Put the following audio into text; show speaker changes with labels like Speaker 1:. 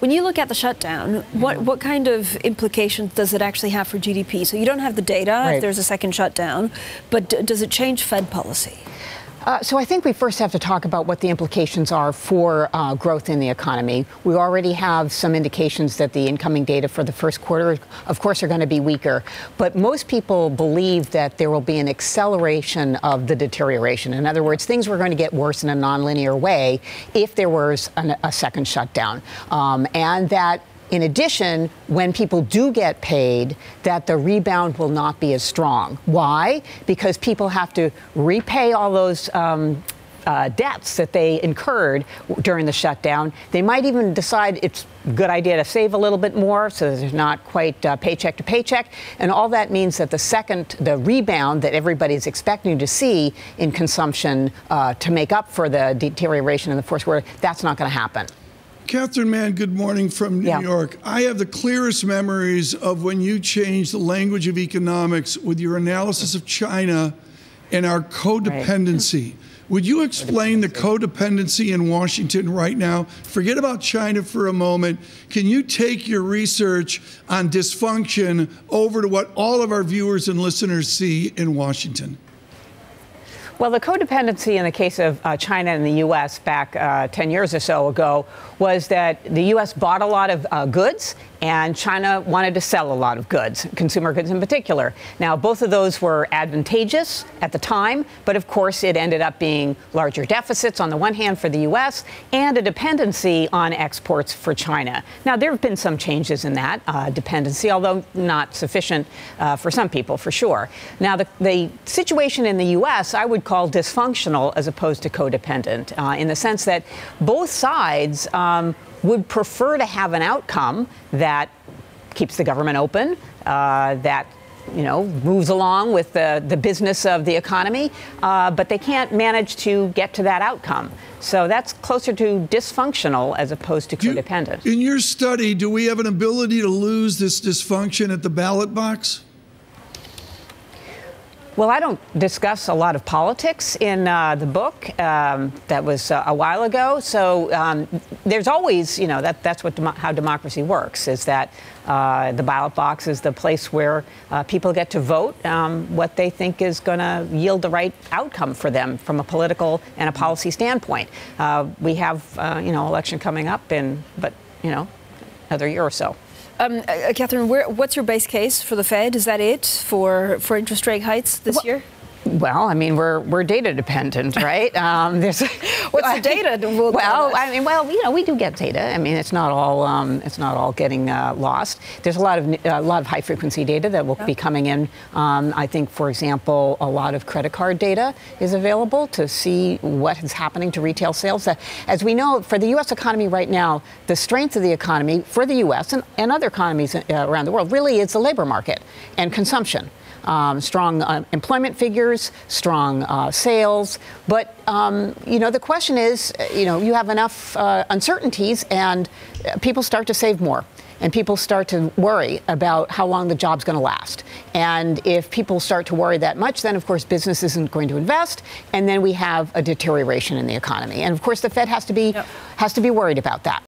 Speaker 1: When you look at the shutdown, what kind of implications does it actually have for GDP? So you don't have the data if there's a second shutdown, but does it change Fed policy?
Speaker 2: So I think we first have to talk about what the implications are for growth in the economy. We already have some indications that the incoming data for the first quarter, of course, are going to be weaker. But most people believe that there will be an acceleration of the deterioration. In other words, things were going to get worse in a nonlinear way if there was a second shutdown. And that in addition, when people do get paid, that the rebound will not be as strong. Why? Because people have to repay all those debts that they incurred during the shutdown. They might even decide it's a good idea to save a little bit more so there's not quite paycheck to paycheck. And all that means that the rebound that everybody's expecting to see in consumption to make up for the deterioration in the fourth quarter, that's not going to happen.
Speaker 3: Catherine Mann, good morning from New York. I have the clearest memories of when you changed the language of economics with your analysis of China and our codependency. Right. Would you explain the codependency in Washington right now? Forget about China for a moment. Can you take your research on dysfunction over to what all of our viewers and listeners see in Washington?
Speaker 2: Well, the codependency in the case of China and the U.S. back 10 years or so ago was that the U.S. bought a lot of goods and China wanted to sell a lot of goods, consumer goods in particular. Now, both of those were advantageous at the time, but of course it ended up being larger deficits on the one hand for the U.S. and a dependency on exports for China. Now, there have been some changes in that dependency, although not sufficient for some people, for sure. Now, the situation in the U.S. I would call dysfunctional as opposed to codependent in the sense that both sides would prefer to have an outcome that keeps the government open, that moves along with the business of the economy, but they can't manage to get to that outcome. So that's closer to dysfunctional as opposed to codependent.
Speaker 3: In your study, do we have an ability to lose this dysfunction at the ballot box?
Speaker 2: Well, I don't discuss a lot of politics in the book. That was a while ago. So there's always, that's how democracy works, is that the ballot box is the place where people get to vote what they think is going to yield the right outcome for them from a political and a policy standpoint. We have, election coming up in, another year or so.
Speaker 1: Catherine, what's your base case for the Fed? Is that it for interest rate hikes this year?
Speaker 2: Well, I mean, we're data dependent, right?
Speaker 1: What's the data?
Speaker 2: We do get data. I mean, it's not all getting lost. There's a lot of high frequency data that will be coming in. I think, for example, a lot of credit card data is available to see what is happening to retail sales. As we know, for the U.S. economy right now, the strength of the economy for the U.S. and other economies around the world really is the labor market and consumption. Strong employment figures, strong sales. But, the question is, you have enough uncertainties and people start to save more. And people start to worry about how long the job's going to last. And if people start to worry that much, then, of course, business isn't going to invest. And then we have a deterioration in the economy. And, of course, the Fed has to be worried about that.